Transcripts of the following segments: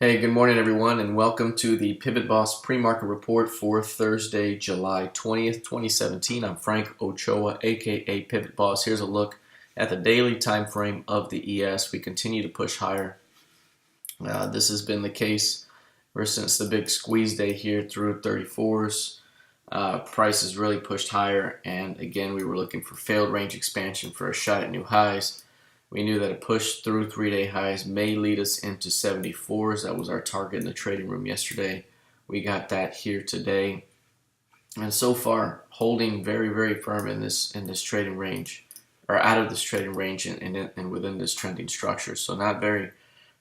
Hey, good morning, everyone, and welcome to the PivotBoss Pre-Market Report for Thursday, July 20th, 2017. I'm Frank Ochoa, aka PivotBoss. Here's a look at the daily time frame of the ES. We continue to push higher. This has been the case ever since the big squeeze day here through 34s. Price has really pushed higher, and again, we were looking for failed range expansion for a shot at new highs. We knew that a push through 3-day highs may lead us into 74s. That was our target in the trading room yesterday. We got that here today, and so far holding very firm in this trading range, or out of this trading range and within this trending structure. So not very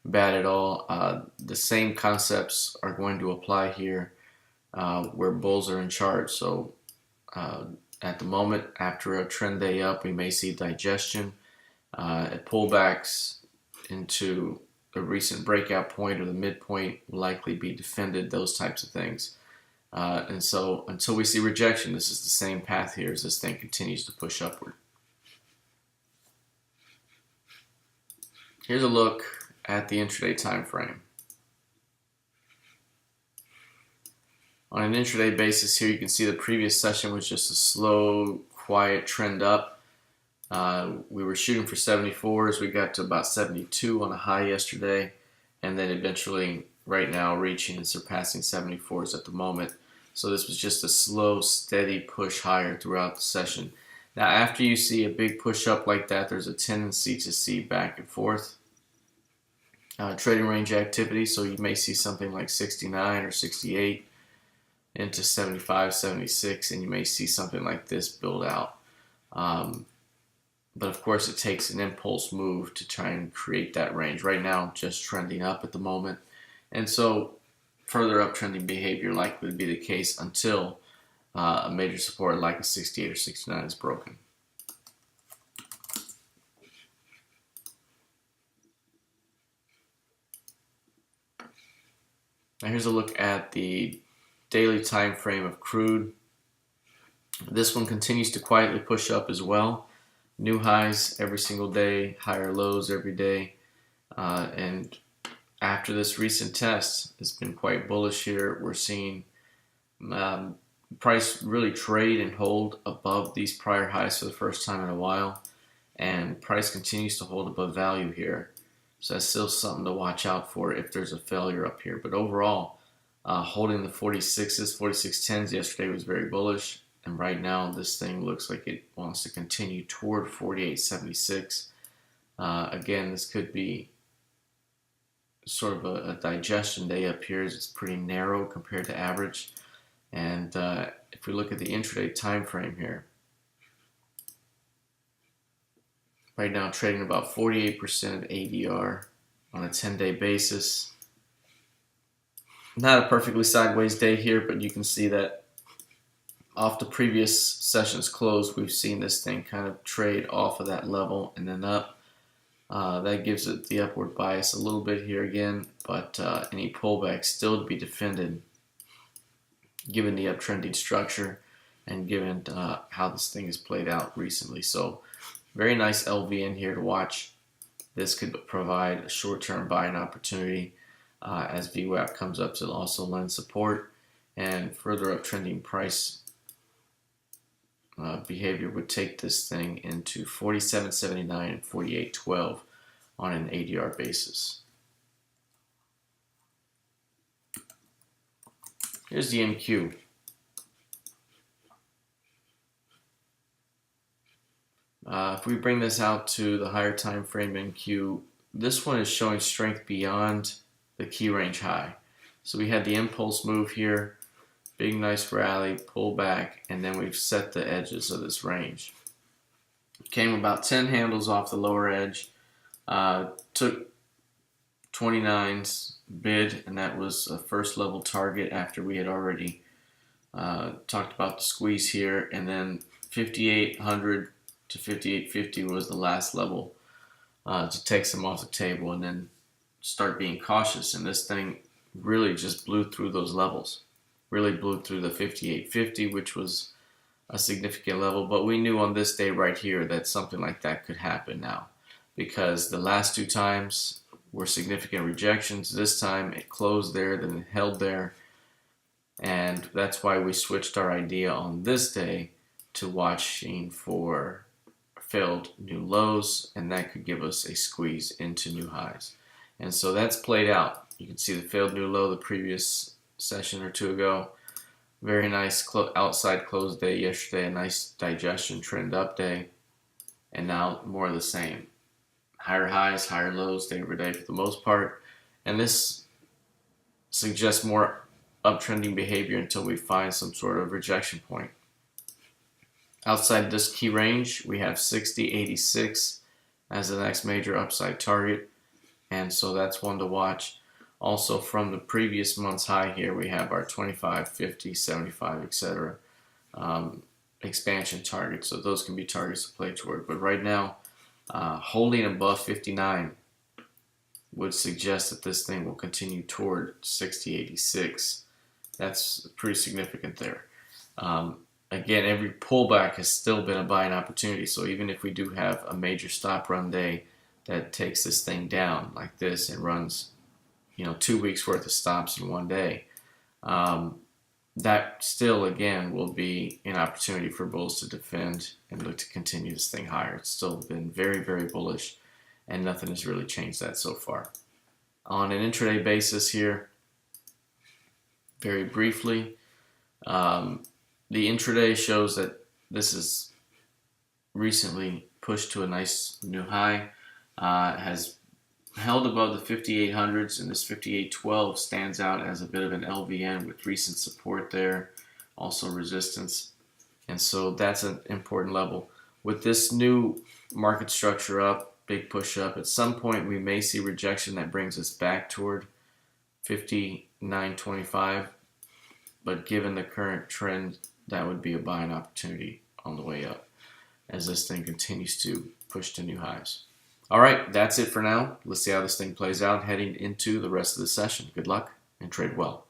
bad at all. The same concepts are going to apply here where bulls are in charge. So at the moment, after a trend day up, we may see digestion. Pullbacks into a recent breakout point or the midpoint will likely be defended, those types of things. And so until we see rejection, this is the same path here as this thing continues to push upward. Here's a look at the intraday time frame. On an intraday basis here, you can see the previous session was just a slow, quiet trend up. We were shooting for 74s. We got to about 72 on a high yesterday, and then eventually right now reaching and surpassing 74s at the moment. So this was just a slow, steady push higher throughout the session. Now after you see a big push up like that, there's a tendency to see back and forth trading range activity. So you may see something like 69 or 68 into 75, 76, and you may see something like this build out. But of course, it takes an impulse move to try and create that range. Right now, just trending up at the moment. And so further uptrending behavior likely to be the case until a major support like a 68 or 69 is broken. Now here's a look at the daily time frame of crude. This one continues to quietly push up as well. New highs every single day, higher lows every day, and after this recent test, it's been quite bullish here. We're seeing price really trade and hold above these prior highs for the first time in a while, and price continues to hold above value here. So that's still something to watch out for if there's a failure up here. But overall, holding the 46s, 46.10s yesterday was very bullish. And right now, this thing looks like it wants to continue toward 48.76. Again, this could be sort of a digestion day up here. It's pretty narrow compared to average. And if we look at the intraday time frame here, right now trading about 48% of ADR on a 10-day basis. Not a perfectly sideways day here, but you can see that off the previous session's close, we've seen this thing kind of trade off of that level and then up. That gives it the upward bias a little bit here again, but any pullback still to be defended given the uptrending structure and given how this thing has played out recently. So very nice LV in here to watch. This could provide a short-term buying opportunity as VWAP comes up to also lend support, and further uptrending price behavior would take this thing into 47.79 and 48.12 on an ADR basis. Here's the MQ. If we bring this out to the higher time frame MQ, this one is showing strength beyond the key range high. So we had the impulse move here. Big nice rally, pull back, and then we've set the edges of this range. Came about 10 handles off the lower edge, took 29's bid, and that was a first level target after we had already talked about the squeeze here, and then 5800 to 5850 was the last level to take some off the table and then start being cautious, and this thing really just blew through those levels. Really blew through the 58.50, which was a significant level, but we knew on this day right here that something like that could happen now, because the last two times were significant rejections. This time it closed there, then it held there, and that's why we switched our idea on this day to watching for failed new lows, and that could give us a squeeze into new highs. And so that's played out. You can see the failed new low the previous session or two ago. Very nice outside close day yesterday, a nice digestion trend up day, and now more of the same. Higher highs, higher lows day over day for the most part, and this suggests more uptrending behavior until we find some sort of rejection point. Outside this key range, we have 60.86 as the next major upside target, and so that's one to watch. Also from the previous month's high here, we have our 25, 50, 75, etc. Expansion targets, so those can be targets to play toward. But right now, holding above 59 would suggest that this thing will continue toward 60.86. That's pretty significant there. Again, every pullback has still been a buying opportunity. So even if we do have a major stop run day that takes this thing down like this and runs, 2 weeks worth of stops in one day, that still again will be an opportunity for bulls to defend and look to continue this thing higher. It's still been very, very bullish, and nothing has really changed that so far. On an intraday basis here, very briefly, the intraday shows that this is recently pushed to a nice new high, has held above the 5800s, and this 5812 stands out as a bit of an LVN with recent support there, also resistance, and so that's an important level. With this new market structure up, big push up, at some point we may see rejection that brings us back toward 59.25, but given the current trend, that would be a buying opportunity on the way up as this thing continues to push to new highs. All right, that's it for now. Let's see how this thing plays out heading into the rest of the session. Good luck and trade well.